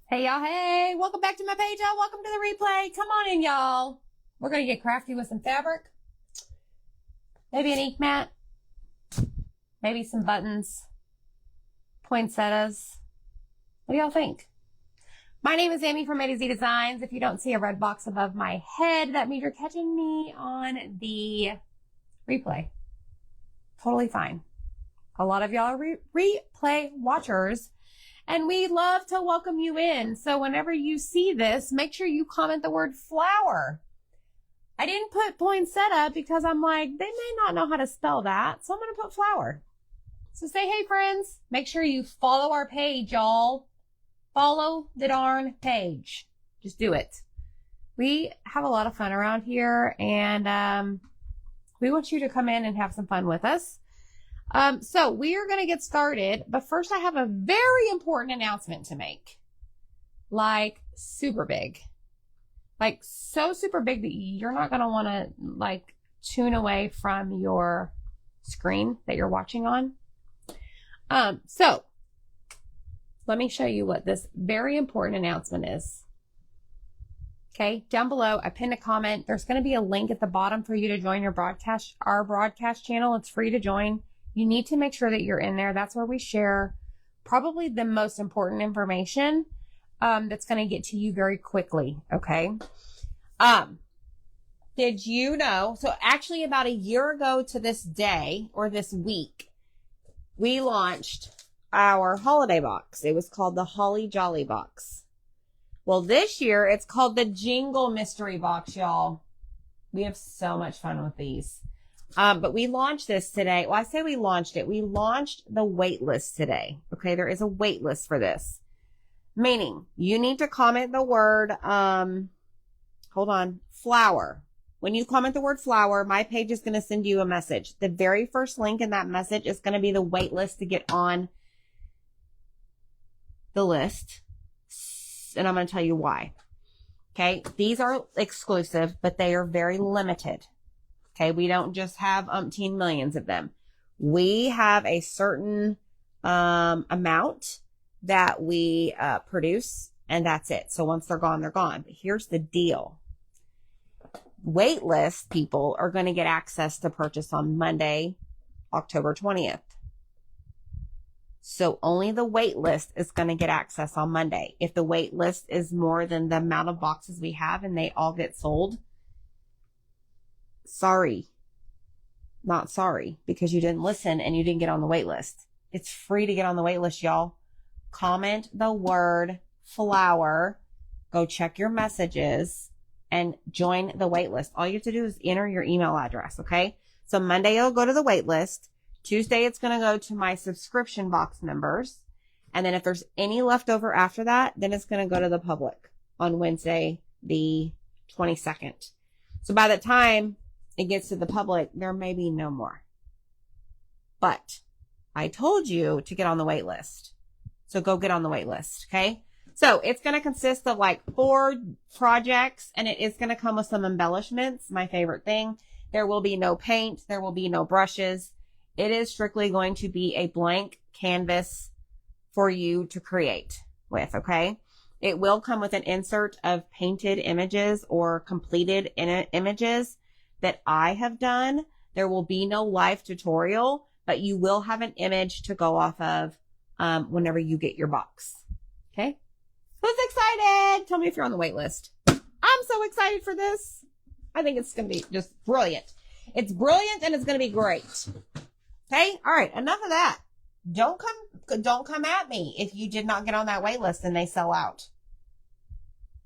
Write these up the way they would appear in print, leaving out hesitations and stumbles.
Hey y'all, hey, welcome back to my page, y'all. Welcome to the replay. Come on in, y'all. We're going to get crafty with some fabric. Maybe an ink mat. Maybe some buttons. Poinsettias. What do y'all think? My name is Amy from A to Z Designs. If you don't see a red box above my head, that means you're catching me on the replay. Totally fine. A lot of y'all are replay watchers. And we love to welcome you in. So whenever you see this, make sure you comment the word flower. I didn't put poinsettia because I'm like, they may not know how to spell that. So I'm going to put flower. So say, hey friends, make sure you follow our page, y'all. Follow the darn page. Just do it. We have a lot of fun around here and we want you to come in and have some fun with us. So we are going to get started, but first I have a very important announcement to make. Like super big. Like so super big that you're not going to want to like tune away from your screen that you're watching on. So let me show you what this very important announcement is. Okay, down below, I pinned a comment. There's going to be a link at the bottom for you to join our broadcast channel. It's free to join. You need to make sure that you're in there. That's where we share probably the most important information that's going to get to you very quickly, okay? Did you know, so actually about a year ago to this day, or this week, we launched our holiday box. It was called the Holly Jolly Box. Well, this year, it's called the Jingle Mystery Box, y'all. We have so much fun with these. But we launched this today. Well, I say we launched it. We launched the wait list today. Okay. There is a wait list for this, meaning you need to comment the word, flower. When you comment the word flower, my page is going to send you a message. The very first link in that message is going to be the wait list to get on the list. And I'm going to tell you why. Okay. These are exclusive, but they are very limited. Okay, we don't just have umpteen millions of them. We have a certain amount that we produce, and that's it. So once they're gone, they're gone. But here's the deal. Wait list people are going to get access to purchase on Monday, October 20th. So only the wait list is going to get access on Monday. If the wait list is more than the amount of boxes we have and they all get sold, sorry, not sorry, because you didn't listen and you didn't get on the wait list. It's free to get on the wait list, y'all. Comment the word flower, go check your messages and join the wait list. All you have to do is enter your email address. Okay. So Monday it'll go to the wait list. Tuesday, it's going to go to my subscription box members. And then if there's any left over after that, then it's going to go to the public on Wednesday, the 22nd. So by the time it gets to the public, there may be no more. But I told you to get on the wait list. So go get on the wait list. Okay. So it's going to consist of like 4 projects and it is going to come with some embellishments. My favorite thing. There will be no paint. There will be no brushes. It is strictly going to be a blank canvas for you to create with. Okay. It will come with an insert of painted images or completed images that I have done. There will be no live tutorial, but you will have an image to go off of whenever you get your box. Okay. Who's excited? Tell me if you're on the wait list. I'm so excited for this. I think it's going to be just brilliant. It's brilliant and it's going to be great. Okay. All right. Enough of that. Don't come at me if you did not get on that wait list and they sell out.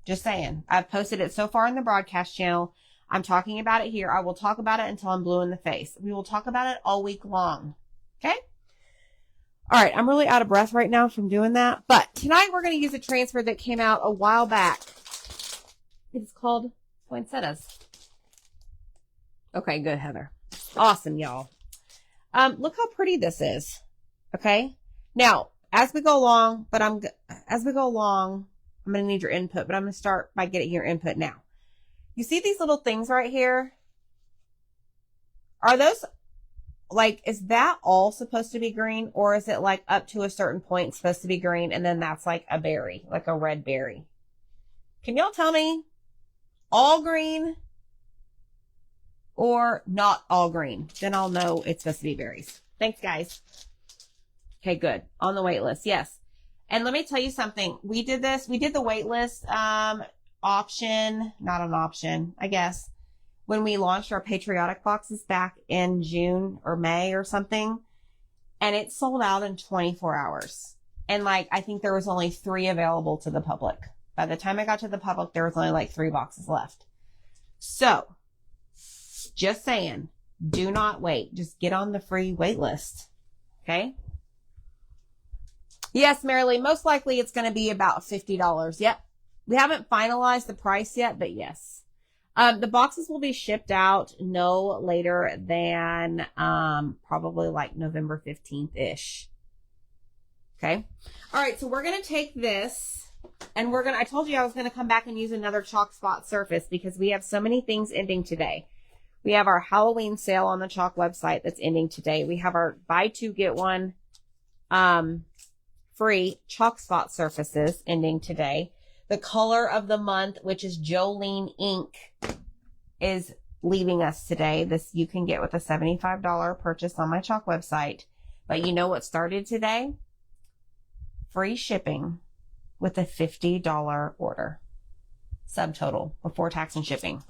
Just saying. I've posted it so far in the broadcast channel. I'm talking about it here. I will talk about it until I'm blue in the face. We will talk about it all week long. Okay? All right. I'm really out of breath right now from doing that. But tonight we're going to use a transfer that came out a while back. It's called Poinsettias. Okay, good, Heather. Awesome, y'all. Look how pretty this is. Okay? Now, as we go along, I'm going to need your input, but I'm going to start by getting your input now. You see these little things right here? Are those like, is that all supposed to be green, or is it like up to a certain point supposed to be green and then that's like a berry, like a red berry? Can y'all tell me? All green or not all green? Then I'll know it's supposed to be berries. Thanks, guys. Okay, good. On the wait list, yes. And let me tell you something. We did the wait list option, not an option, I guess, when we launched our patriotic boxes back in June or May or something, and it sold out in 24 hours. And like, I think there was only 3 available to the public. By the time I got to the public, there was only like 3 boxes left. So, just saying, do not wait. Just get on the free wait list. Okay? Yes, Marilee, most likely it's going to be about $50. Yep. We haven't finalized the price yet, but yes. The boxes will be shipped out no later than probably like November 15th-ish. Okay. All right, so we're going to take this and I told you I was going to come back and use another chalk spot surface because we have so many things ending today. We have our Halloween sale on the chalk website that's ending today. We have our buy 2 get 1 free chalk spot surfaces ending today. The color of the month, which is Jolene ink, is leaving us today. This you can get with a $75 purchase on my chalk website. But you know what started today? Free shipping with a $50 order. Subtotal before tax and shipping.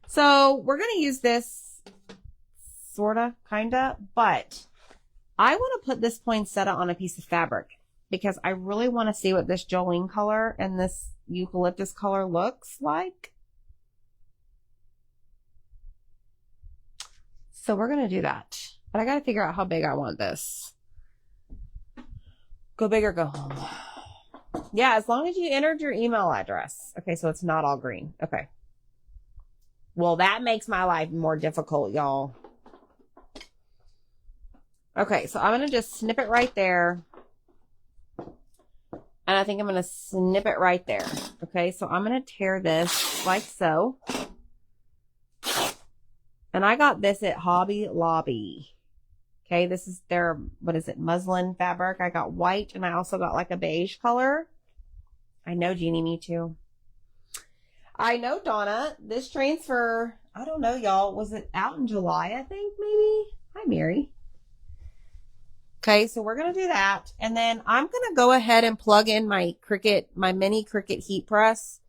So we're going to use this sorta, kinda, but I want to put this poinsettia on a piece of fabric because I really want to see what this Jolene color and this eucalyptus color looks like. So we're going to do that. But I got to figure out how big I want this. Go big or go home. Yeah, as long as you entered your email address. Okay, so it's not all green. Okay. Well, that makes my life more difficult, y'all. Okay, so I'm going to just snip it right there. And I think I'm going to snip it right there. Okay, so I'm going to tear this like so. And I got this at Hobby Lobby. Okay, this is their, what is it, muslin fabric. I got white and I also got like a beige color. I know, Jeannie, me too. I know, Donna, this transfer, I don't know, y'all. Was it out in July, I think, maybe? Hi, Mary. Okay, so we're going to do that. And then I'm going to go ahead and plug in my mini Cricut heat press.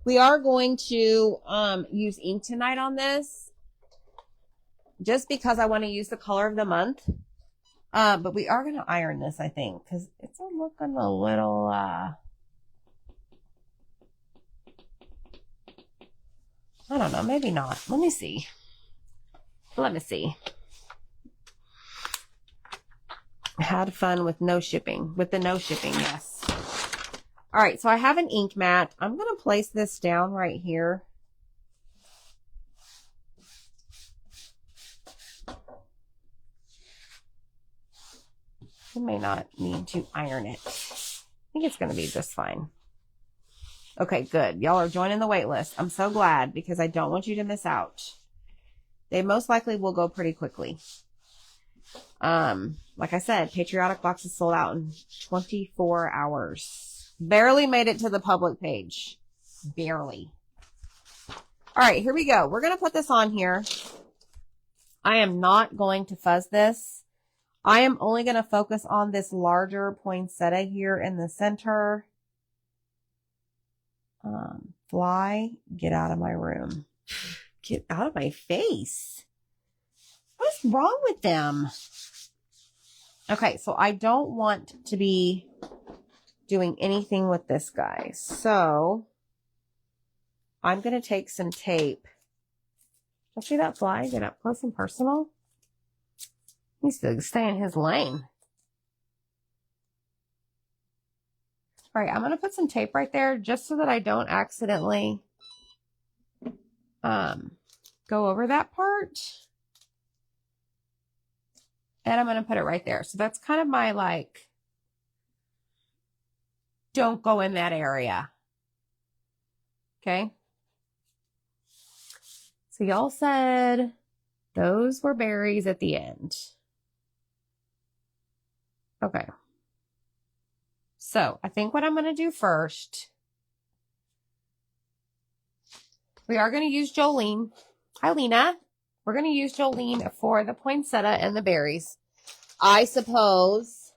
We are going to use ink tonight on this just because I want to use the color of the month. But we are going to iron this, I think, because it's looking a little, I don't know, maybe not. Let me see. Had fun with no shipping. With the no shipping, yes. All right, so I have an ink mat. I'm going to place this down right here. You may not need to iron it. I think it's going to be just fine. Okay, good. Y'all are joining the wait list. I'm so glad because I don't want you to miss out. They most likely will go pretty quickly. Like I said, patriotic boxes sold out in 24 hours. Barely made it to the public page. Barely. All right, here we go. We're going to put this on here. I am not going to fuzz this. I am only going to focus on this larger poinsettia here in the center. Fly, get out of my room. Get out of my face. What's wrong with them? Okay, so I don't want to be doing anything with this guy. So I'm going to take some tape. You'll see that fly get up close and personal? He needs to stay in his lane. All right, I'm going to put some tape right there just so that I don't accidentally go over that part. And I'm going to put it right there. So that's kind of my, like, don't go in that area. Okay. So y'all said Those were berries at the end. Okay. So I think what I'm going to do first, we are going to use Jolene. Hi, Lena. We're going to use Jolene for the poinsettia and the berries, I suppose.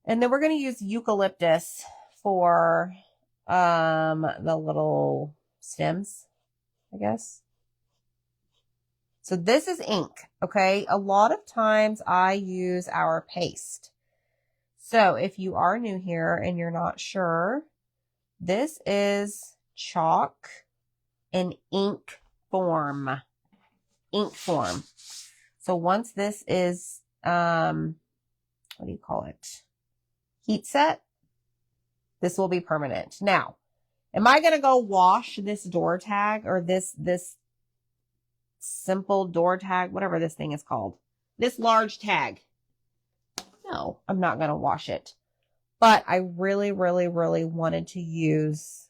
And then we're going to use eucalyptus for the little stems, I guess. So this is ink, okay? A lot of times I use our paste. So if you are new here and you're not sure, this is chalk in ink form. Ink form. So once this is, what do you call it? Heat set, this will be permanent. Now, am I going to go wash this door tag or this simple door tag, whatever this thing is called, this large tag? No, I'm not going to wash it. But I really, really, really wanted to use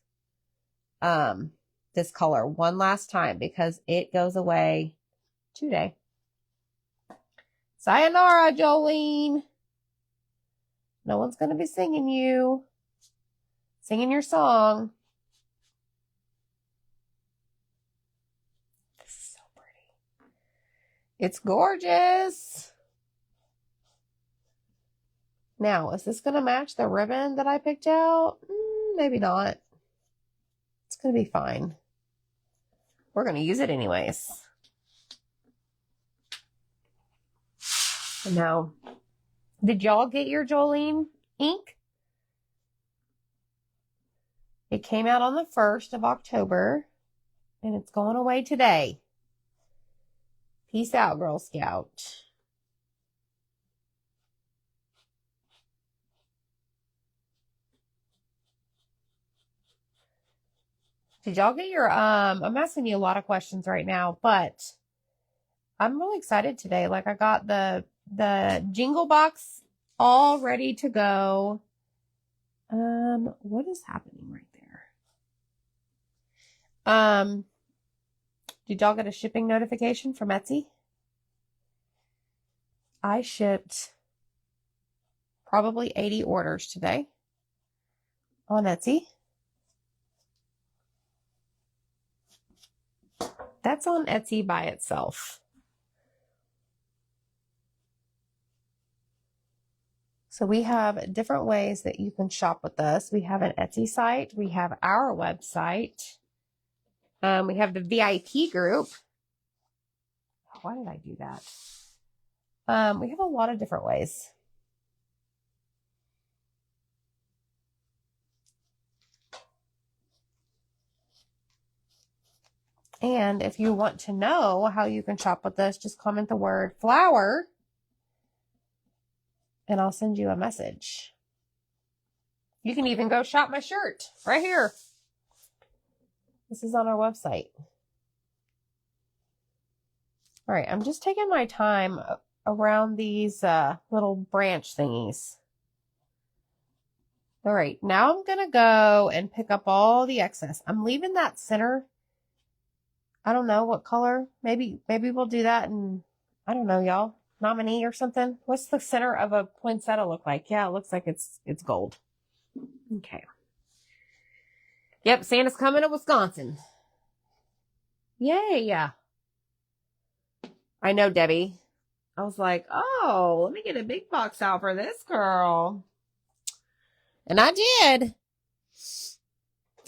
this color one last time because it goes away today. Sayonara, Jolene. No one's going to be singing your song. This is so pretty. It's gorgeous. Now, is this going to match the ribbon that I picked out? Maybe not. It's going to be fine. We're going to use it anyways. Now, did y'all get your Jolene ink? It came out on the 1st of October, and it's going away today. Peace out, Girl Scout. Did y'all get your, I'm asking you a lot of questions right now, but I'm really excited today. Like I got the jingle box all ready to go. What is happening right there? Did y'all get a shipping notification from Etsy? I shipped probably 80 orders today on Etsy. That's on Etsy by itself. So we have different ways that you can shop with us. We have an Etsy site. We have our website. We have the VIP group. Why did I do that? We have a lot of different ways. And if you want to know how you can shop with us, just comment the word flower and I'll send you a message. You can even go shop my shirt right here. This is on our website. All right, I'm just taking my time around these little branch thingies. All right, now I'm going to go and pick up all the excess. I'm leaving that center. I don't know what color. Maybe we'll do that in, I don't know, y'all. Nominee or something. What's the center of a poinsettia look like? Yeah, it looks like it's gold. Okay. Yep, Santa's coming to Wisconsin. Yay. Yeah. I know, Debbie. I was like, oh, let me get a big box out for this girl. And I did.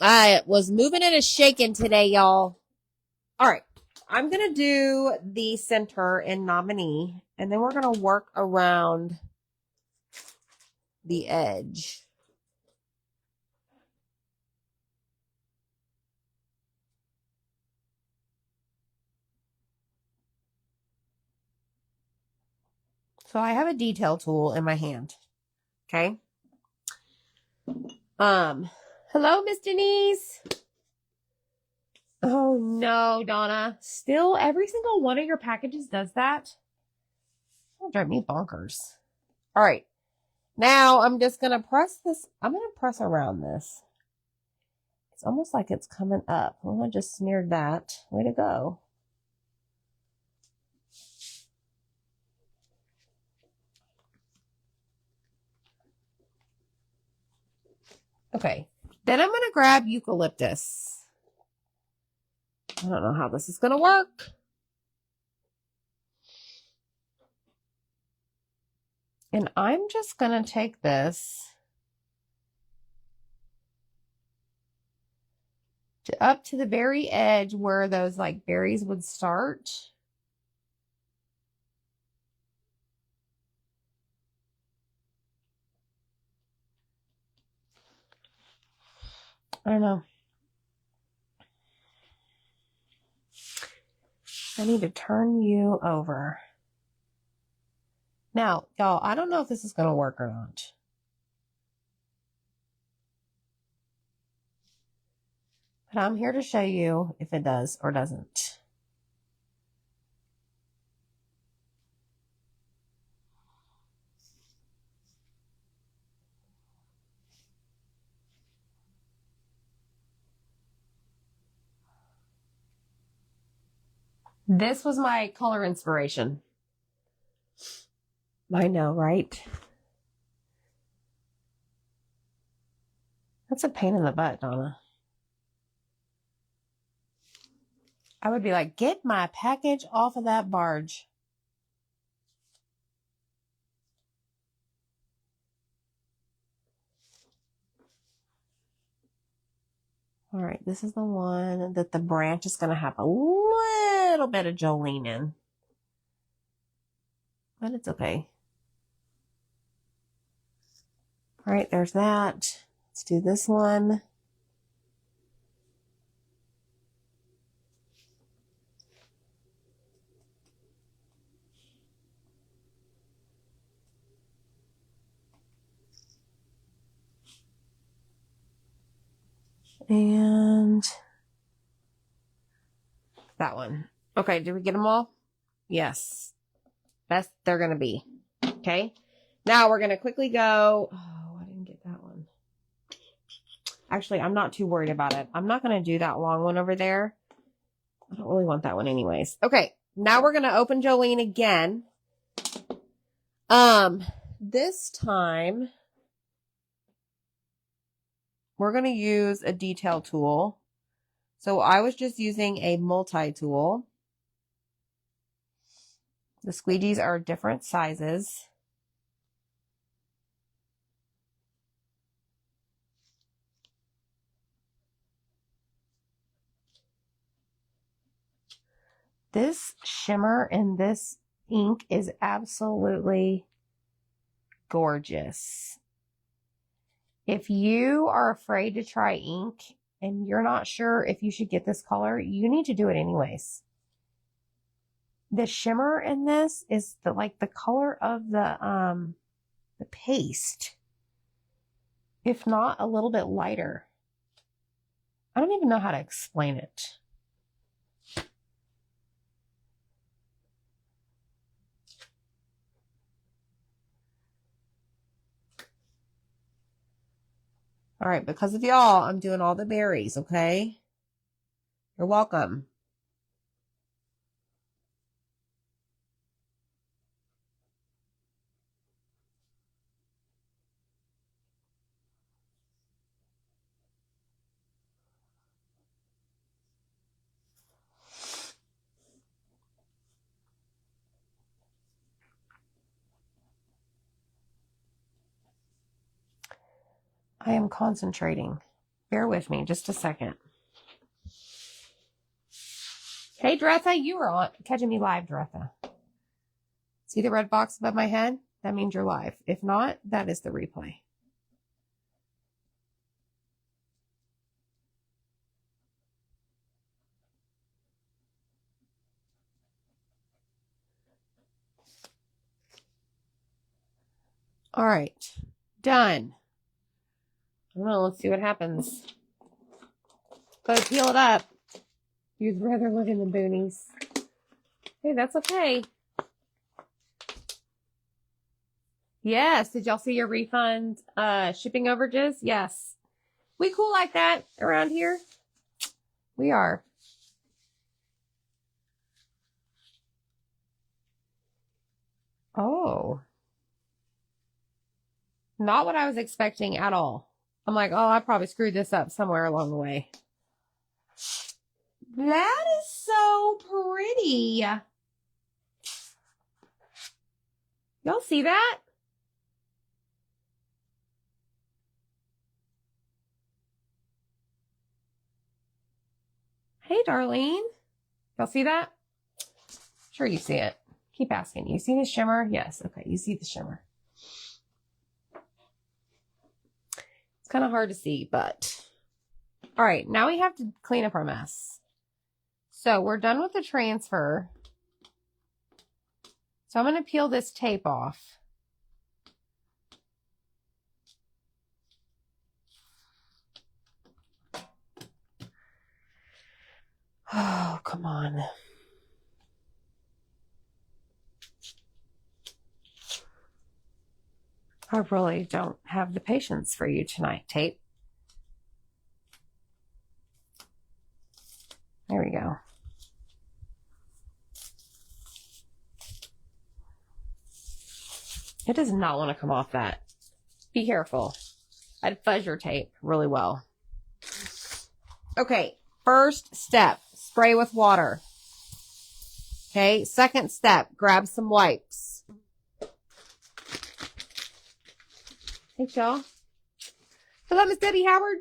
I was moving and shaking today, y'all. All right. I'm going to do the center in nominee, and then we're going to work around the edge. So I have a detail tool in my hand. Okay. Hello, Miss Denise. Oh no, Donna. Still, every single one of your packages does that? That'll drive me bonkers. All right. Now I'm just going to press this. I'm going to press around this. It's almost like it's coming up. Oh, I just smeared that. Way to go. Okay. Then I'm going to grab eucalyptus. I don't know how this is going to work. And I'm just going to take this up to the very edge where those like berries would start. I don't know. I need to turn you over. Now, y'all, I don't know if this is going to work or not. But I'm here to show you if it does or doesn't. This was my color inspiration. I know, right? That's a pain in the butt, Donna. I would be like, get my package off of that barge. All right, this is the one that the branch is going to have a little bit of Jolene in. But it's okay. All right, there's that. Let's do this one. And that one. Okay, did we get them all? Yes. Best they're going to be. Okay. Now we're going to quickly go. Oh, I didn't get that one. Actually, I'm not too worried about it. I'm not going to do that long one over there. I don't really want that one anyways. Okay. Now we're going to open Jolene again. This time we're going to use a detail tool. So I was just using a multi-tool. The squeegees are different sizes. This shimmer in this ink is absolutely gorgeous. If you are afraid to try ink and you're not sure if you should get this color, you need to do it anyways. The shimmer in this is like the color of the paste, if not a little bit lighter. I don't even know how to explain it. All right, because of y'all, I'm doing all the berries, okay? You're welcome. I am concentrating. Bear with me just a second. Hey, Dretha, you are on catching me live, Dretha. See the red box above my head? That means you're live. If not, that is the replay. All right, done. I don't know, let's see what happens. Go peel it up. You'd rather live in the boonies. Hey, that's okay. Yes, did y'all see your refund shipping overages? Yes. We cool like that around here? We are. Oh. Not what I was expecting at all. I'm like, oh, I probably screwed this up somewhere along the way. That is so pretty. Y'all see that? Hey, Darlene. Y'all see that? Sure you see it. Keep asking. You see the shimmer? Yes. Okay, you see the shimmer. It's kind of hard to see, but... All right, now we have to clean up our mess. So we're done with the transfer. So I'm going to peel this tape off. Oh, come on. I really don't have the patience for you tonight, tape. There we go. It does not want to come off that. Be careful. I'd fuzz your tape really well. Okay, first step, spray with water. Okay, second step, grab some wipes. Thanks, y'all. Hello, Miss Debbie Howard.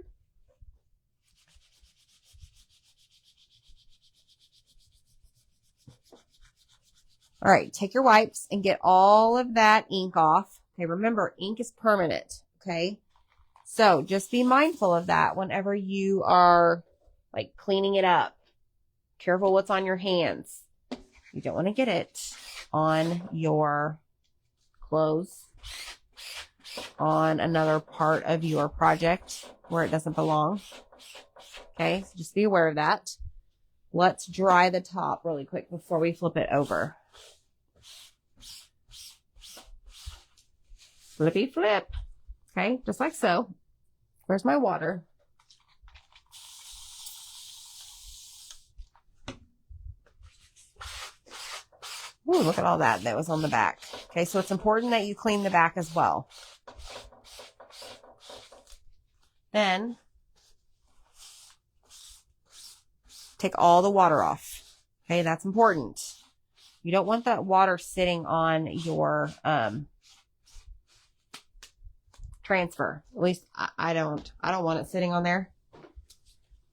All right, take your wipes and get all of that ink off. Okay, remember, ink is permanent, okay? So just be mindful of that whenever you are, like, cleaning it up. Careful what's on your hands. You don't want to get it on your clothes, on another part of your project where it doesn't belong. Okay, so just be aware of that. Let's dry the top really quick before we flip it over. Flippy flip. Okay, just like so. Where's my water? Ooh, look at all that was on the back. Okay, so it's important that you clean the back as well. Then, take all the water off. Okay, that's important. You don't want that water sitting on your transfer. At least I don't want it sitting on there.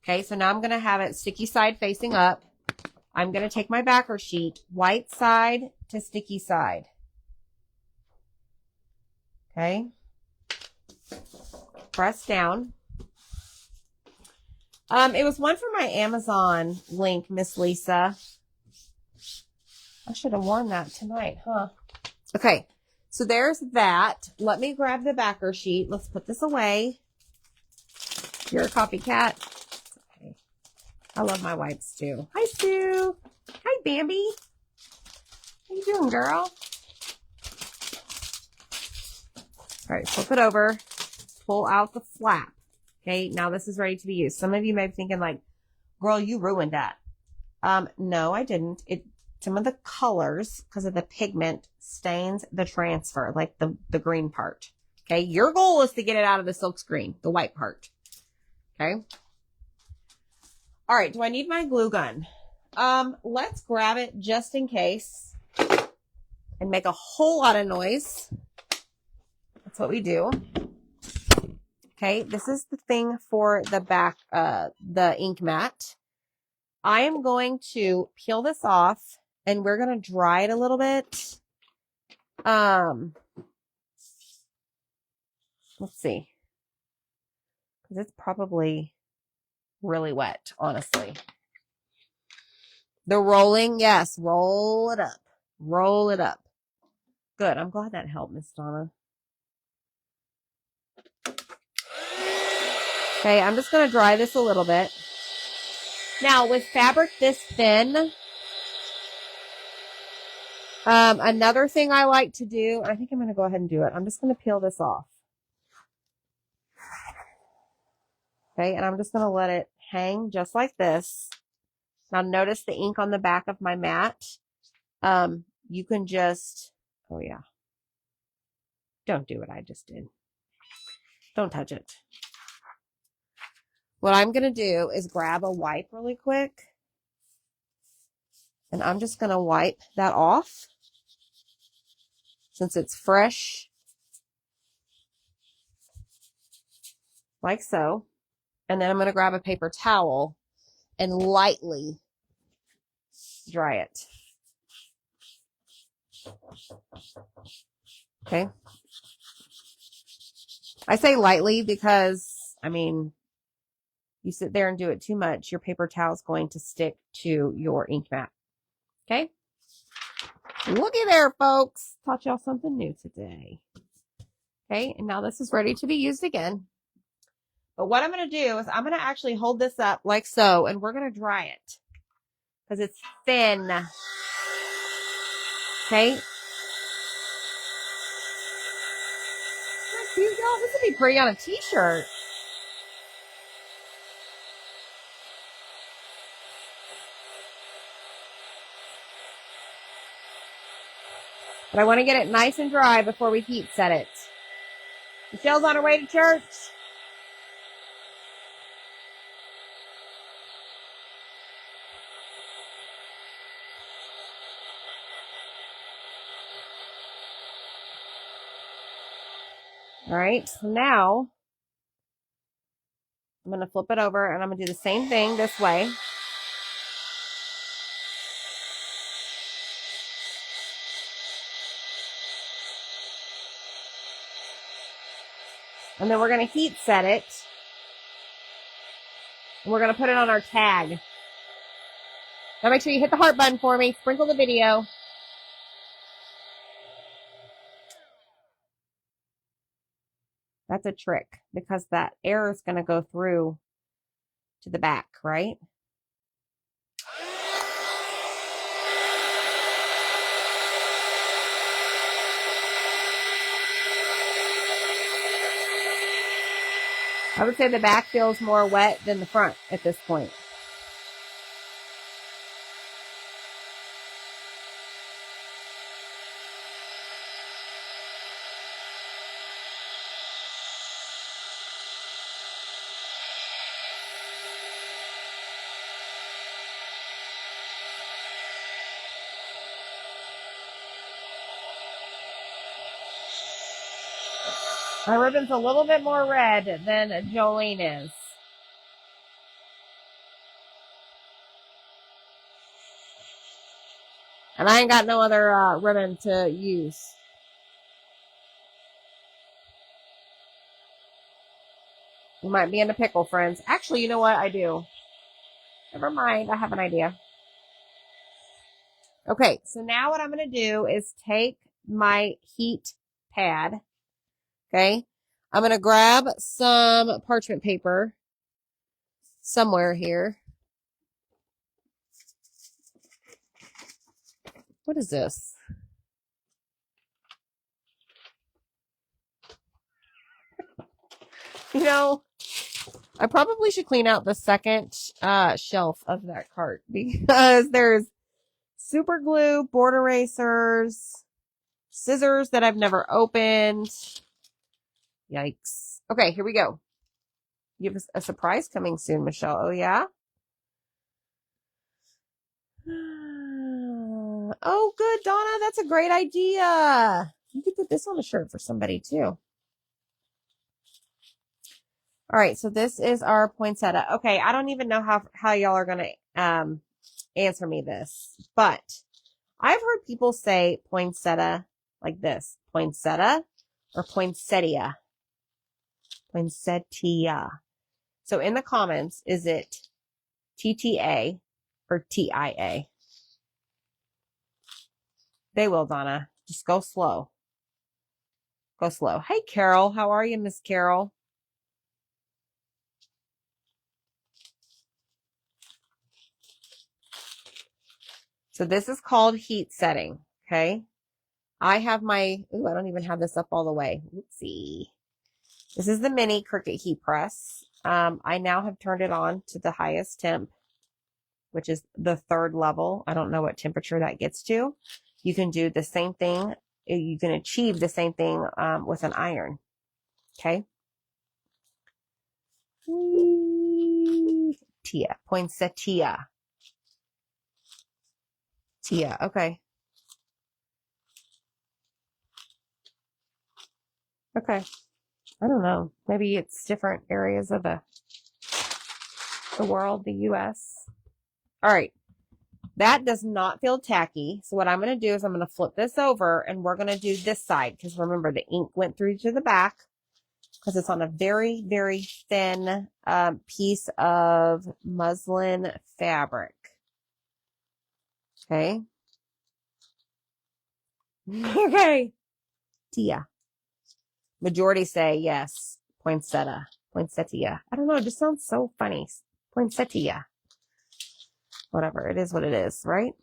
Okay, so now I'm going to have it sticky side facing up. I'm going to take my backer sheet, white side to sticky side. Okay. Press down. It was one from my Amazon link, Miss Lisa. I should have worn that tonight, huh? Okay, so there's that. Let me grab the backer sheet. Let's put this away. You're a copycat. Okay. I love my wipes too. Hi, Sue. Hi, Bambi. How you doing, girl? All right, flip it over. Pull out the flap. Okay, now this is ready to be used. Some of you may be thinking like, girl, you ruined that. No, I didn't. Some of the colors, because of the pigment, stains the transfer, like the green part. Okay, your goal is to get it out of the silk screen, the white part. Okay. All right, do I need my glue gun? Let's grab it just in case and make a whole lot of noise. That's what we do. Okay, this is the thing for the back, the ink mat. I am going to peel this off and we're going to dry it a little bit. Let's see. Because it's probably really wet, honestly. The rolling, yes, roll it up. Roll it up. Good, I'm glad that helped, Miss Donna. Okay, I'm just going to dry this a little bit. Now, with fabric this thin, another thing I like to do, I think I'm going to go ahead and do it. I'm just going to peel this off. Okay, and I'm just going to let it hang just like this. Now, notice the ink on the back of my mat. You can just, oh yeah. Don't do what I just did. Don't touch it. what I'm going to do is grab a wipe really quick. And I'm just going to wipe that off since it's fresh. Like so. And then I'm going to grab a paper towel and lightly dry it. Okay. I say lightly because, I mean, you sit there and do it too much, your paper towel is going to stick to your ink mat. Okay. Looky there, folks. Taught y'all something new today. Okay. And now this is ready to be used again. But what I'm going to do is I'm going to actually hold this up like so, and we're going to dry it because it's thin. Okay. Cute, y'all. This would be pretty on a t-shirt. But I want to get it nice and dry before we heat set it. Michelle's on her way to church. All right, so now I'm going to flip it over and I'm going to do the same thing this way. And then we're going to heat set it. And we're going to put it on our tag. Now make sure you hit the heart button for me. Sprinkle the video. That's a trick because that air is going to go through to the back, right? I would say the back feels more wet than the front at this point. My ribbon's a little bit more red than Jolene is. And I ain't got no other ribbon to use. You might be in a pickle, friends. Actually, you know what? I do. Never mind. I have an idea. Okay, so now what I'm going to do is take my heat pad. Okay. I'm going to grab some parchment paper somewhere here. What is this? You know, I probably should clean out the second shelf of that cart because there's super glue, board erasers, scissors that I've never opened. Yikes. Okay, here we go. You have a surprise coming soon, Michelle. Oh, yeah? Oh, good, Donna. That's a great idea. You could put this on a shirt for somebody, too. All right, so this is our poinsettia. Okay, I don't even know how y'all are going to answer me this, but I've heard people say poinsettia like this. Poinsettia or poinsettia. Poinsettia. So in the comments, is it TTA or TIA? They will, Donna. Just go slow. Go slow. Hey, Carol. How are you, Miss Carol? So this is called heat setting, okay? I have my, I don't even have this up all the way. Oopsie. This is the mini Cricut heat press. I now have turned it on to the highest temp, which is the 3rd level. I don't know what temperature that gets to. You can do the same thing. You can achieve the same thing with an iron, okay? Poinsettia. Tia. Okay. Okay. I don't know. Maybe it's different areas of the world, the U.S. All right. That does not feel tacky. So what I'm going to do is I'm going to flip this over and we're going to do this side. Because remember, the ink went through to the back because it's on a very, very thin piece of muslin fabric. Okay. Okay. Tia. Majority say yes. Poinsettia. Poinsettia. I don't know. It just sounds so funny. Poinsettia. Whatever. It is what it is, right?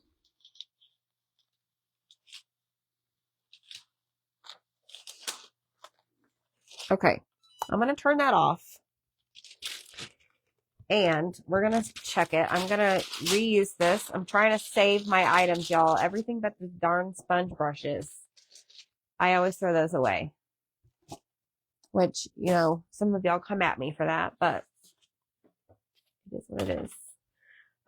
Okay. I'm going to turn that off. And we're going to check it. I'm going to reuse this. I'm trying to save my items, y'all. Everything but the darn sponge brushes. I always throw those away. Which, you know, some of y'all come at me for that, but it is what it is.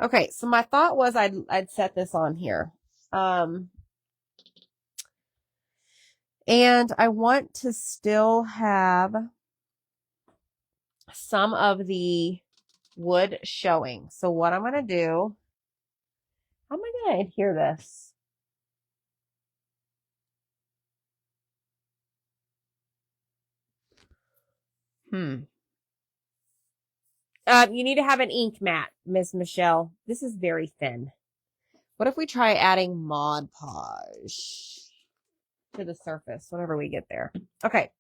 Okay, so my thought was I'd set this on here. And I want to still have some of the wood showing. So what I'm going to do, how am I going to adhere this? You need to have an ink mat, Miss Michelle. This is very thin. What if we try adding Mod Podge to the surface whenever we get there? Okay.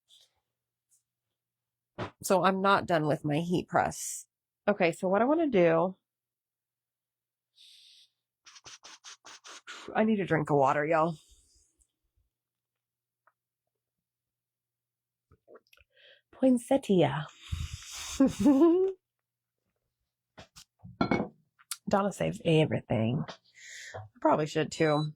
So I'm not done with my heat press. Okay, so what I want to do, I need a drink of water, y'all. Poinsettia. Donna saves everything. I probably should too.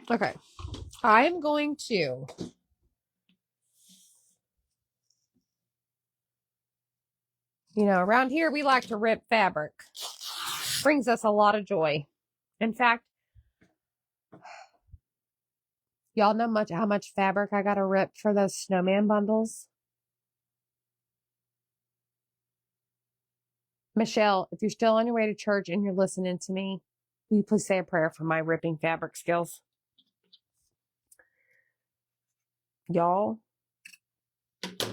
Okay. I'm going to around here we like to rip fabric. Brings us a lot of joy. In fact, y'all know how much fabric I got to rip for those snowman bundles? Michelle, if you're still on your way to church and you're listening to me, will you please say a prayer for my ripping fabric skills? Y'all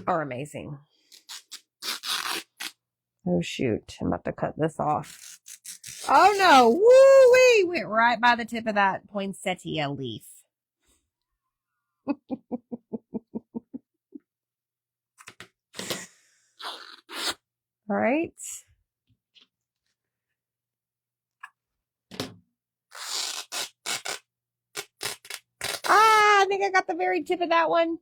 are amazing. Oh, shoot. I'm about to cut this off. Oh, no. Woo-wee! Went right by the tip of that poinsettia leaf. All right. I think I got the very tip of that one.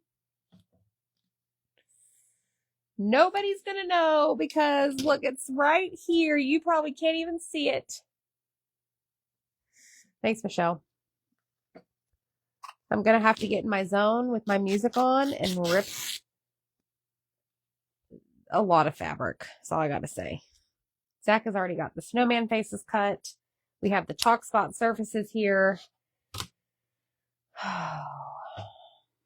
Nobody's going to know because, look, it's right here. You probably can't even see it. Thanks, Michelle. I'm going to have to get in my zone with my music on and rip a lot of fabric. That's all I got to say. Zach has already got the snowman faces cut. We have the chalk spot surfaces here.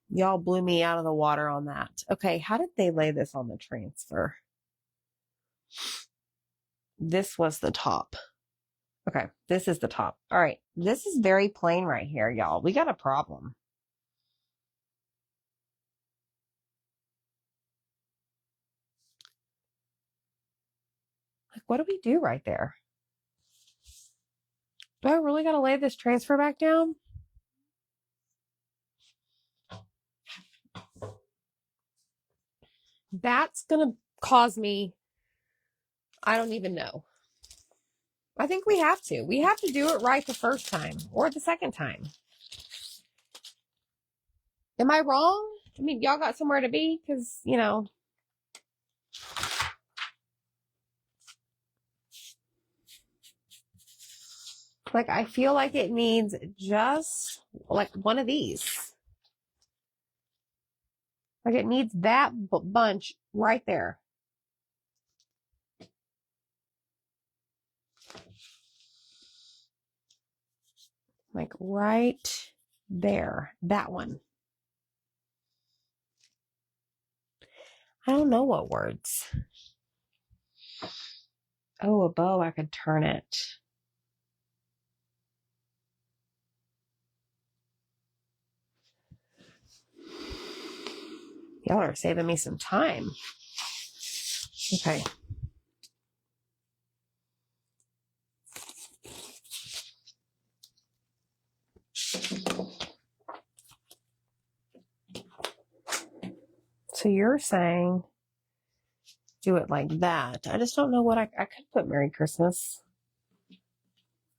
Y'all blew me out of the water on that. Okay, how did they lay this on the transfer? This was the top. Okay, this is the top. All right, this is very plain right here, y'all. We got a problem. Like, what do we do right there? Do I really got to lay this transfer back down? That's going to cause me, I don't even know. I think we have to. We have to do it right the first time or the second time. Am I wrong? I mean, y'all got somewhere to be because, like, I feel like it needs just like one of these. Like it needs that bunch right there. Like right there. That one. I don't know what words. Oh, a bow, I could turn it. Y'all are saving me some time. Okay. So you're saying do it like that. I just don't know what I could put Merry Christmas.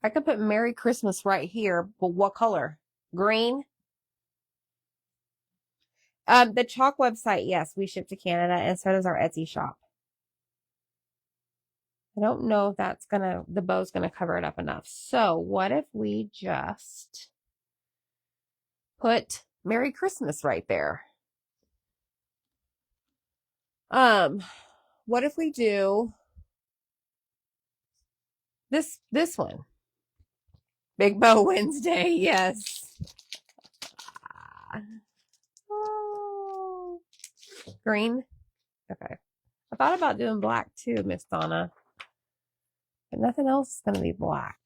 I could put Merry Christmas right here, but what color? Green? The Chalk website, yes, we ship to Canada, and so does our Etsy shop. I don't know if that's the bow's gonna cover it up enough. So what if we just put Merry Christmas right there? What if we do this one? Big Bow Wednesday, yes. Oh. Green? Okay. I thought about doing black too, Miss Donna. But nothing else is going to be black.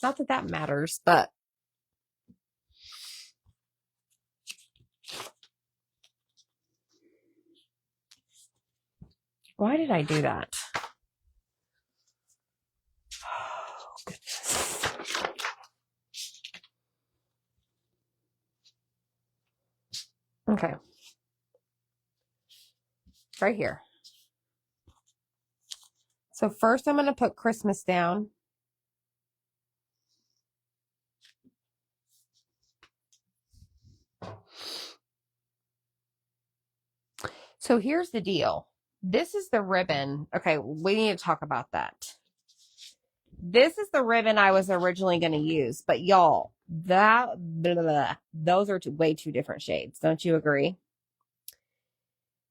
Not that that matters, but why did I do that? Oh, goodness. Okay. Right here. So first I'm going to put Christmas down. So here's the deal. This is the ribbon. Okay, we need to talk about that. This is the ribbon I was originally going to use, but y'all, those are way too different shades. Don't you agree?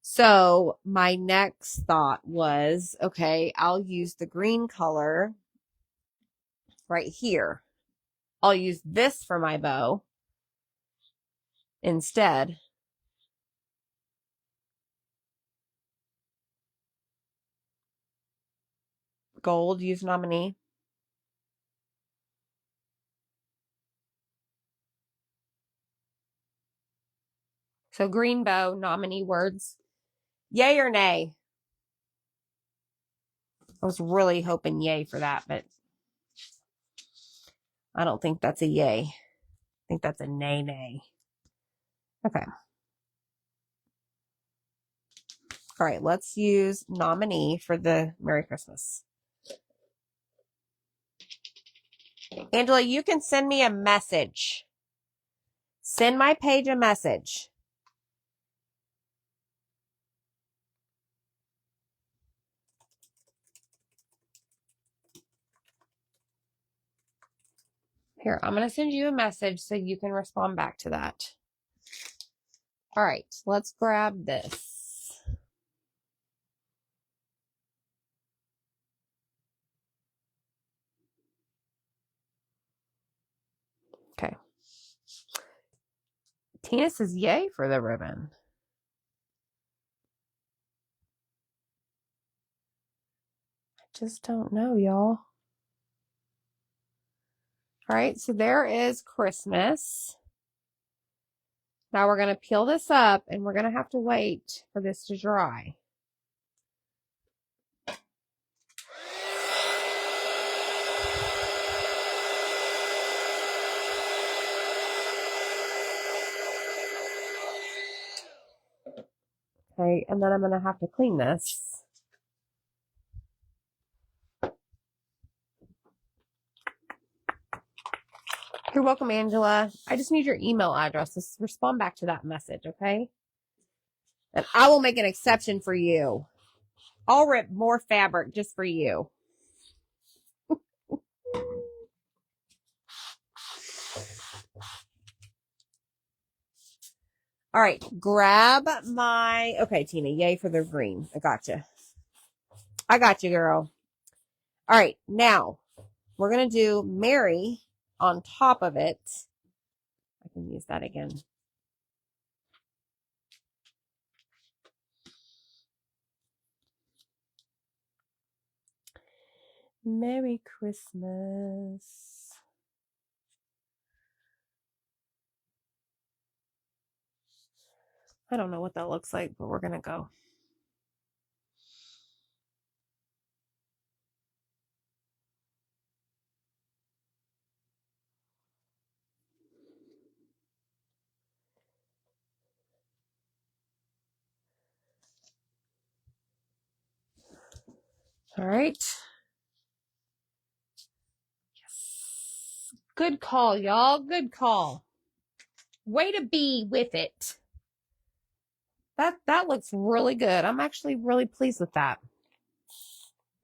So my next thought was, okay, I'll use the green color right here. I'll use this for my bow instead. Gold, use nominee. So green bow, nominee words. Yay or nay? I was really hoping yay for that, but I don't think that's a yay. I think that's a nay. Okay. All right, let's use nominee for the Merry Christmas. Angela, you can send me a message. Send my page a message. Here, I'm going to send you a message so you can respond back to that. All right, let's grab this. Okay. Tina says yay for the ribbon. I just don't know, y'all. All right, so there is Christmas. Now we're going to peel this up and we're going to have to wait for this to dry. Okay, and then I'm going to have to clean this. You're welcome, Angela. I just need your email address. Just respond back to that message, okay? And I will make an exception for you. I'll rip more fabric just for you. All right, grab my, okay, Tina, yay for the green. I gotcha. I got you, girl. All right, now we're going to do Mary on top of it. I can use that again. Merry Christmas. I don't know what that looks like, but we're going to go. All right. Yes. Good call, y'all. Good call. Way to be with it. That looks really good. I'm actually really pleased with that.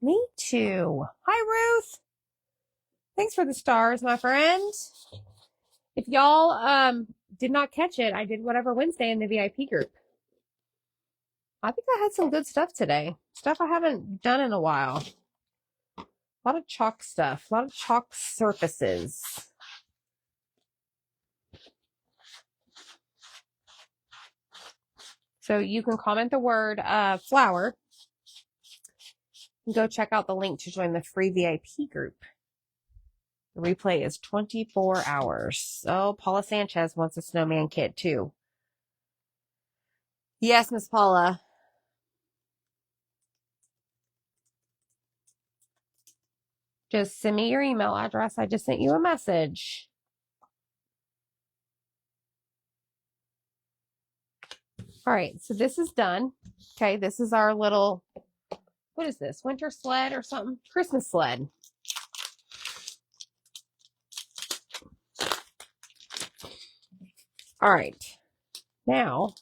Me too. Hi, Ruth. Thanks for the stars, my friend. If y'all did not catch it, I did whatever Wednesday in the VIP group. I think I had some good stuff today. Stuff I haven't done in a while. A lot of chalk stuff. A lot of chalk surfaces. So you can comment the word flower. And go check out the link to join the free VIP group. The replay is 24 hours. Oh, Paula Sanchez wants a snowman kit too. Yes, Miss Paula. Just send me your email address. I just sent you a message. All right, so this is done. Okay, this is our little, what is this? Winter sled or something? Christmas sled. All right, now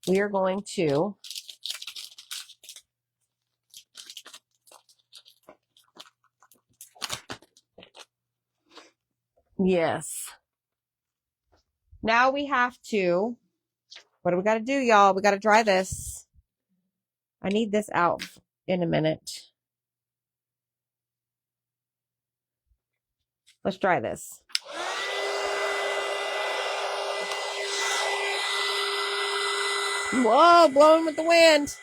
we are going to yes. Now we have to, what do we got to do, y'all? We got to dry this. I need this out in a minute. Let's dry this. Whoa, blowing with the wind.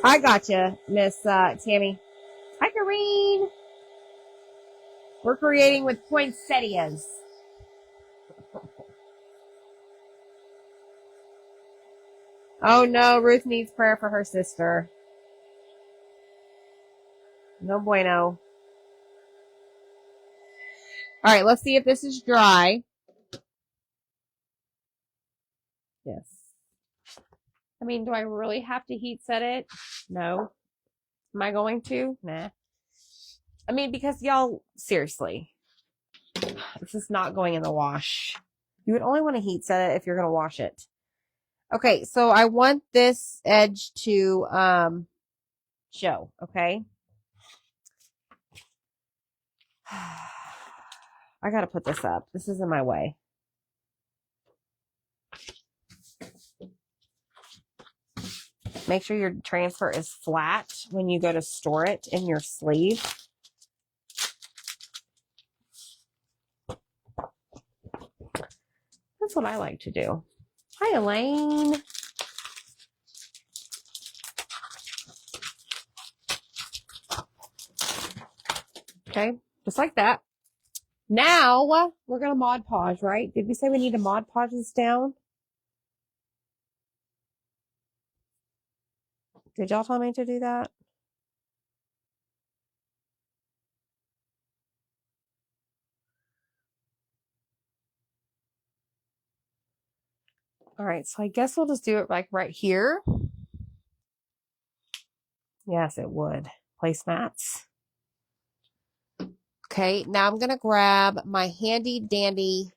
I gotcha, Miss Tammy. Hi, Kareen. We're creating with poinsettias. Oh no, Ruth needs prayer for her sister. No bueno. All right, let's see if this is dry. Yes. I mean, do I really have to heat set it? No. Am I going to? Nah. I mean, because y'all, seriously, this is not going in the wash. You would only want to heat set it if you're going to wash it. Okay, so I want this edge to show, okay? I got to put this up. This is in my way. Make sure your transfer is flat when you go to store it in your sleeve. That's what I like to do. Hi, Elaine. Okay, just like that. Now, we're going to Mod Podge, right? Did we say we need to Mod Podge this down? Did y'all tell me to do that? All right, so I guess we'll just do it like right here. Yes, it would. Placemats. Okay, now I'm going to grab my handy dandy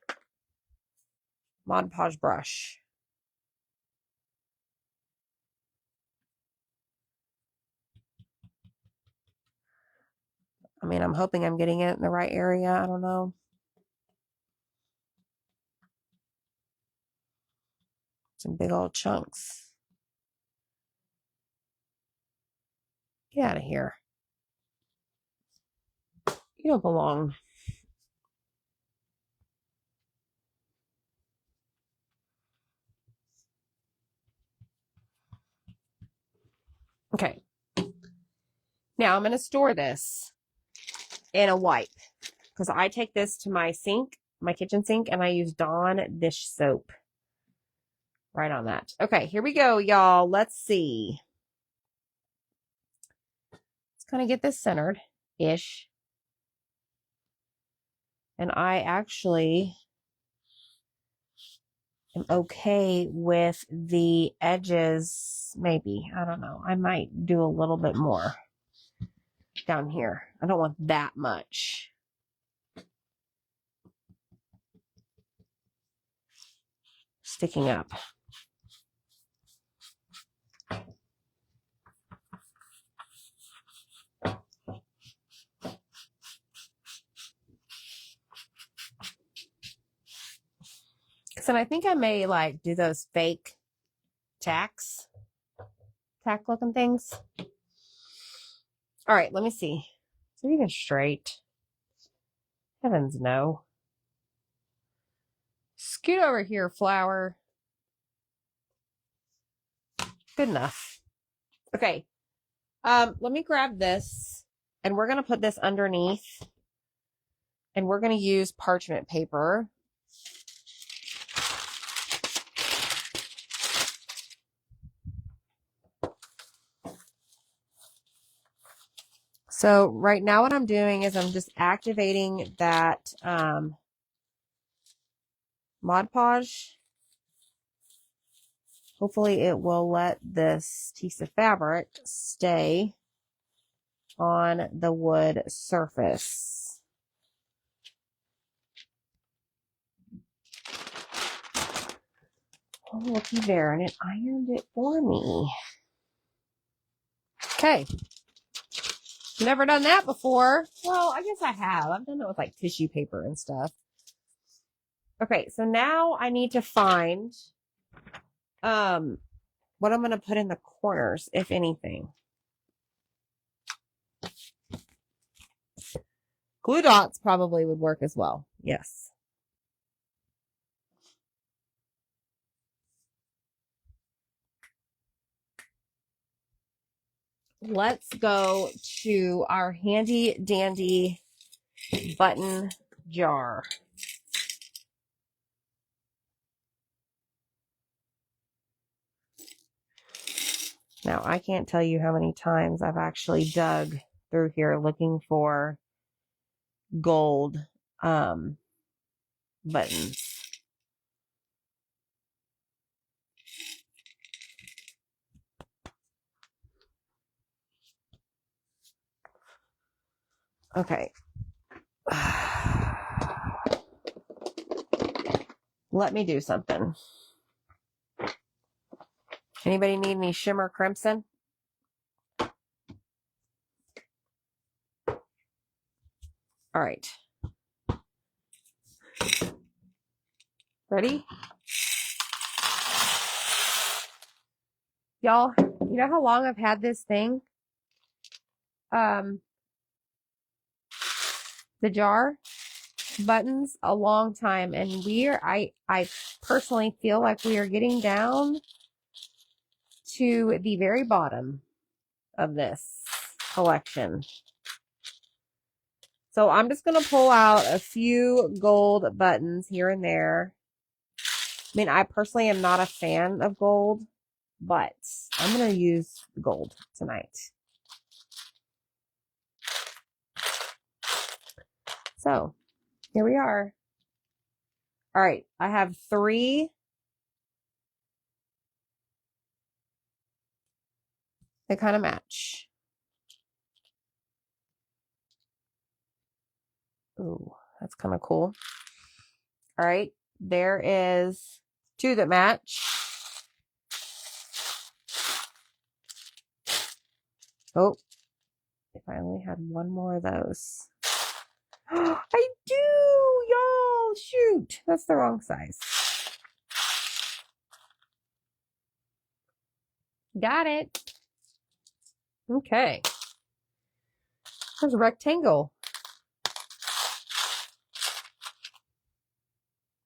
Mod Podge brush. I mean, I'm hoping I'm getting it in the right area. I don't know. Some big old chunks. Get out of here. You don't belong. Okay. Now I'm going to store this in a wipe because I take this to my sink, my kitchen sink, and I use Dawn dish soap right on that. Okay, here we go, y'all. Let's see. Let's kind of get this centered-ish. And I actually am okay with the edges, maybe. I don't know. I might do a little bit more down here. I don't want that much. Sticking up. So I think I may like do those fake tack looking things. All right, let me see. Is it even straight? Heavens no. Scoot over here, flower. Good enough. Okay. Let me grab this and we're gonna put this underneath and we're gonna use parchment paper. So right now what I'm doing is I'm just activating that Mod Podge. Hopefully it will let this piece of fabric stay on the wood surface. Oh, looky there, and it ironed it for me. Okay. Never done that before. Well, I guess I have. I've done it with like tissue paper and stuff. Okay, so now I need to find what I'm going to put in the corners, if anything. Glue dots probably would work as well. Yes. Let's go to our handy dandy button jar. Now, I can't tell you how many times I've actually dug through here looking for gold buttons. Okay. Let me do something. Anybody need any shimmer crimson? All right. Ready? Y'all, you know how long I've had this thing? The jar buttons, a long time. And I personally feel like we are getting down to the very bottom of this collection. So I'm just going to pull out a few gold buttons here and there. I mean, I personally am not a fan of gold, but I'm going to use gold tonight. So here we are. All right. I have 3. They kind of match. Ooh, that's kind of cool. All right. There is 2 that match. Oh, if I only had one more of those. I do, y'all. Shoot, that's the wrong size. Got it. Okay. There's a rectangle.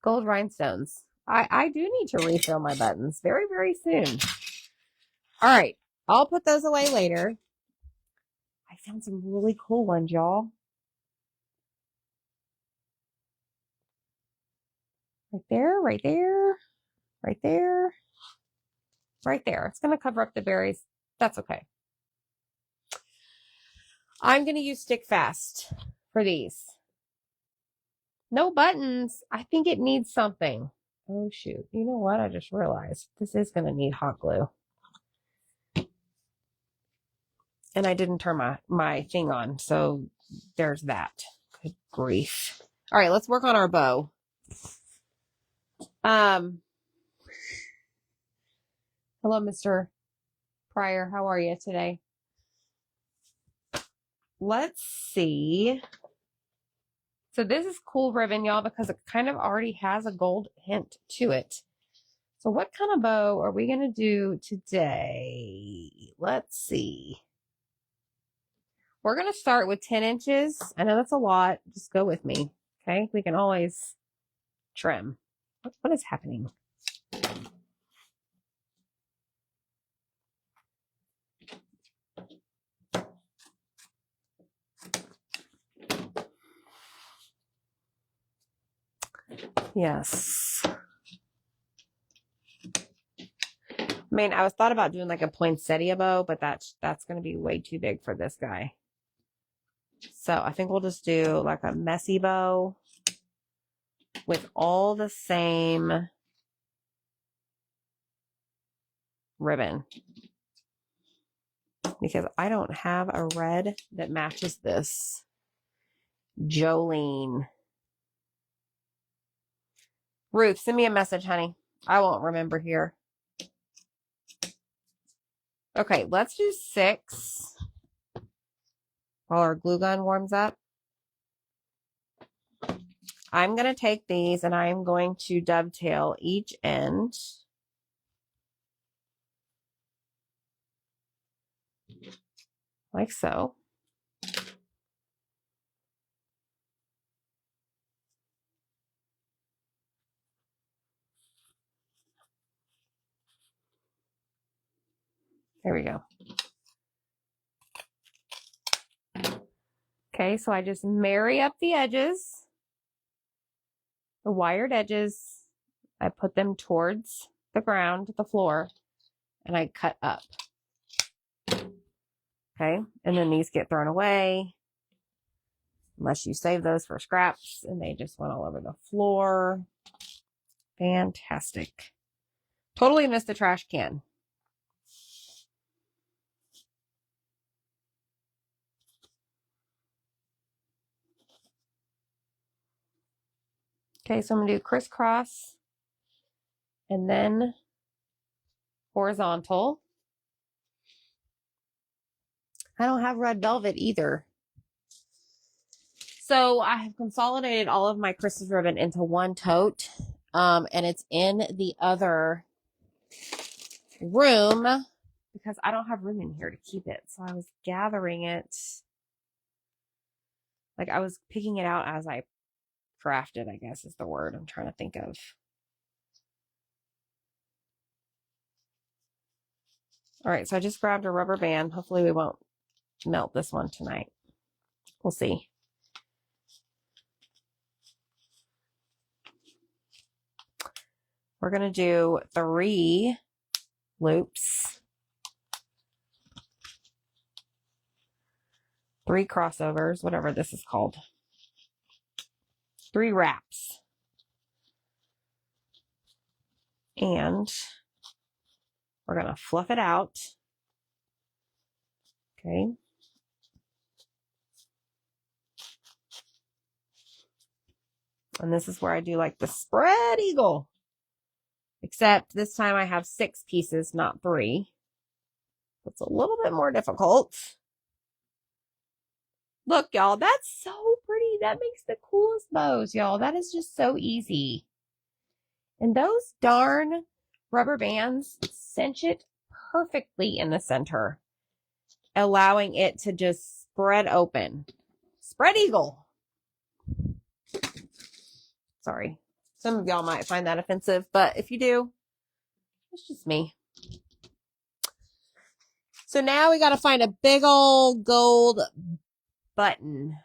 Gold rhinestones. I do need to refill my buttons very, very soon. All right. I'll put those away later. I found some really cool ones, y'all. Right there, right there, right there, right there. It's going to cover up the berries. That's okay. I'm going to use Stick Fast for these. No buttons. I think it needs something. Oh, shoot. You know what? I just realized this is going to need hot glue. And I didn't turn my thing on, so there's that. Good grief. All right, let's work on our bow. Hello, Mr. Pryor. How are you today? Let's see. So this is cool ribbon, y'all, because it kind of already has a gold hint to it. So what kind of bow are we going to do today? Let's see. We're going to start with 10 inches. I know that's a lot. Just go with me. Okay. We can always trim. What is happening? Yes. I mean, I was thought about doing like a poinsettia bow, but that's going to be way too big for this guy. So I think we'll just do like a messy bow with all the same ribbon. Because I don't have a red that matches this. Jolene. Ruth, send me a message, honey. I won't remember here. Okay, let's do 6 while our glue gun warms up. I'm going to take these and I'm going to dovetail each end. Like so. There we go. Okay, so I just marry up the edges, the wired edges. I put them towards the ground, the floor, and I cut up. Okay, and then these get thrown away unless you save those for scraps, and they just went all over the floor. Fantastic. Totally missed the trash can. Okay, so I'm going to do crisscross and then horizontal. I don't have red velvet either. So I have consolidated all of my Christmas ribbon into one tote, and it's in the other room because I don't have room in here to keep it. So I was gathering it. Like I was picking it out as I crafted, I guess is the word I'm trying to think of. All right, so I just grabbed a rubber band. Hopefully we won't melt this one tonight. We'll see. We're going to do 3 loops, 3 crossovers, whatever this is called. 3 wraps. And we're going to fluff it out. Okay. And this is where I do like the spread eagle. Except this time I have 6 pieces, not 3. It's a little bit more difficult. Look, y'all, that's so pretty. That makes the coolest bows, y'all. That is just so easy. And those darn rubber bands cinch it perfectly in the center, allowing it to just spread open. Spread eagle. Sorry. Some of y'all might find that offensive, but if you do, it's just me. So now we got to find a big old gold button.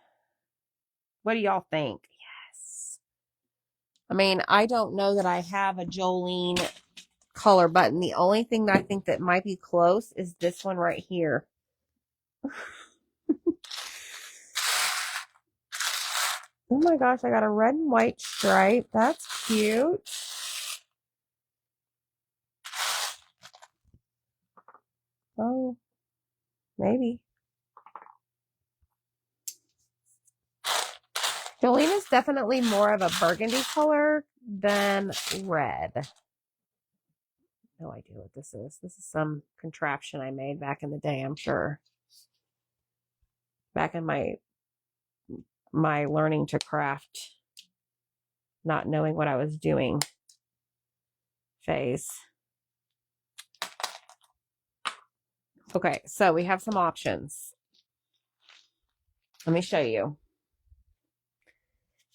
What do y'all think? Yes. I mean, I don't know that I have a Jolene color button. The only thing that I think that might be close is this one right here. Oh my gosh, I got a red and white stripe. That's cute. Oh, maybe. Jolene is definitely more of a burgundy color than red. No idea what this is. This is some contraption I made back in the day, I'm sure. Back in my learning to craft, not knowing what I was doing phase. Okay, so we have some options. Let me show you.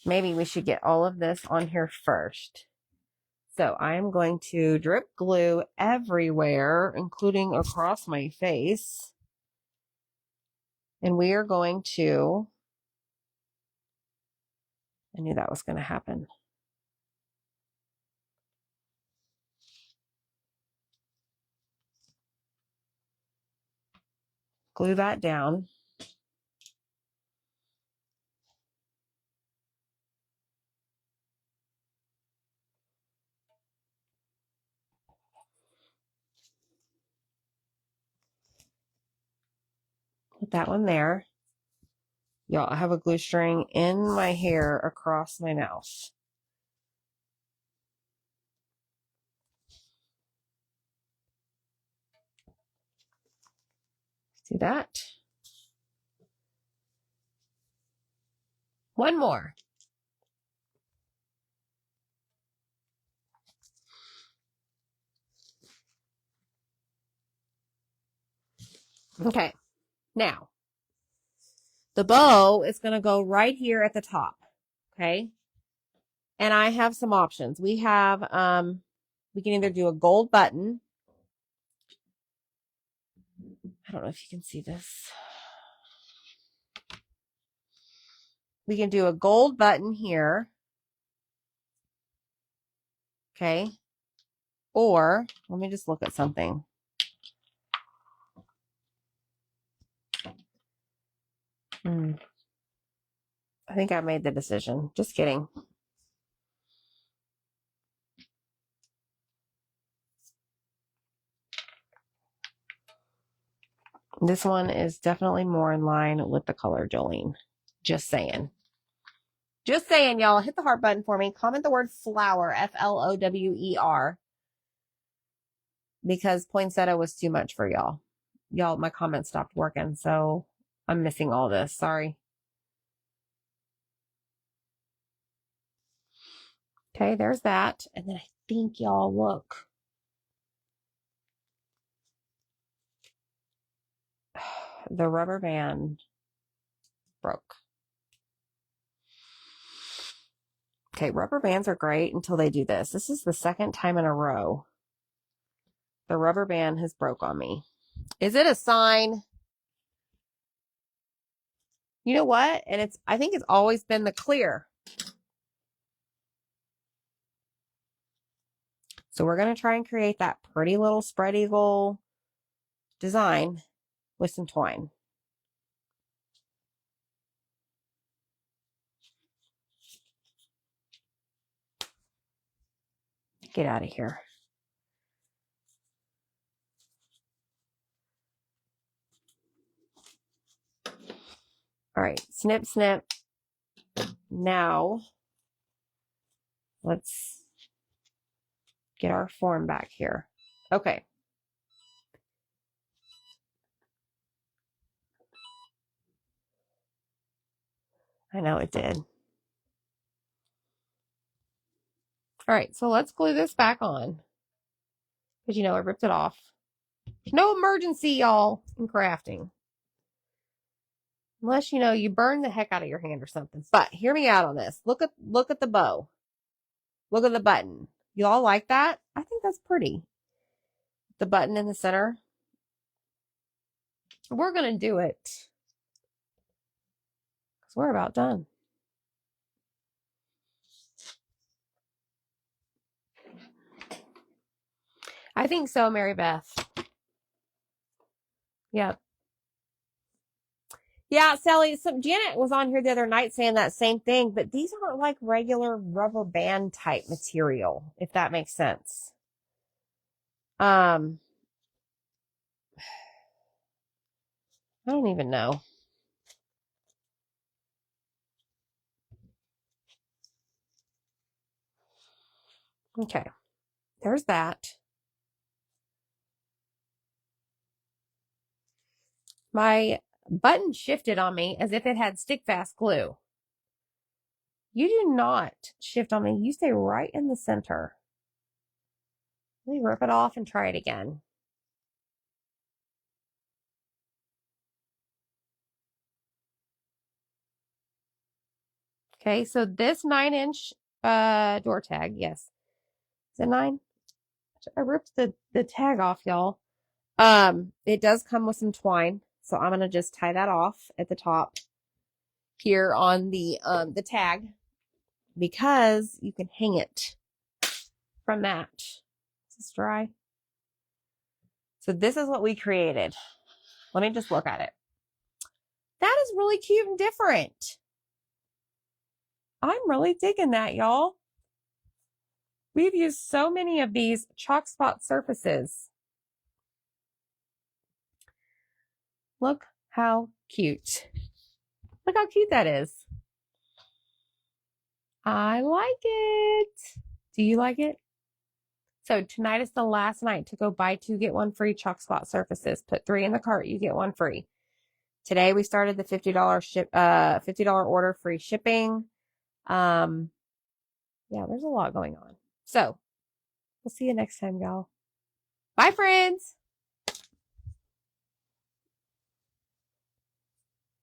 Maybe we should get all of this on here first. So I am going to drip glue everywhere, including across my face. And we are going to, I knew that was going to happen. Glue that down. Put that one there. Y'all, I have a glue string in my hair across my mouth. See that? One more. Okay, now the bow is going to go right here at the top. Okay, and I have some options. We have, we can either do a gold button. I don't know if you can see this. We can do a gold button here. Okay, or let me just look at something. I think I made the decision. Just kidding. This one is definitely more in line with the color Jolene. Just saying. Just saying, y'all. Hit the heart button for me. Comment the word flower, Flower, because poinsettia was too much for y'all. Y'all, my comments stopped working, so I'm missing all this. Sorry. Okay, there's that. And then I think y'all look. The rubber band broke. Okay, rubber bands are great until they do this. This is the second time in a row the rubber band has broke on me. Is it a sign? You know what? And I think it's always been the clear. So we're going to try and create that pretty little spread eagle design with some twine. Get out of here. All right, snip, snip. Now, let's get our form back here. Okay. I know it did. All right, so let's glue this back on. Because, I ripped it off. There's no emergency, y'all, in crafting. Unless, you burn the heck out of your hand or something. But hear me out on this. Look at the bow. Look at the button. Y'all like that? I think that's pretty. The button in the center. We're going to do it. Because we're about done. I think so, Mary Beth. Yep. Yeah, Sally, Janet was on here the other night saying that same thing, but these aren't like regular rubber band type material, if that makes sense. I don't even know. Okay. There's that. My button shifted on me as if it had stick fast glue. You do not shift on me. You stay right in the center. Let me rip it off and try it again. Okay, so this 9-inch door tag, yes. Is it 9? I ripped the tag off, y'all. It does come with some twine, so I'm gonna just tie that off at the top here on the tag because you can hang it from that. Is this dry? So this is what we created. Let me just look at it. That is really cute and different. I'm really digging that, y'all. We've used so many of these chalk spot surfaces. Look how cute. Look how cute that is. I like it. Do you like it? So tonight is the last night to go buy 2, get 1 free chalk spot surfaces. Put 3 in the cart, you get 1 free. Today we started the $50 order, free shipping. Yeah, there's a lot going on. So we'll see you next time, y'all. Bye, friends.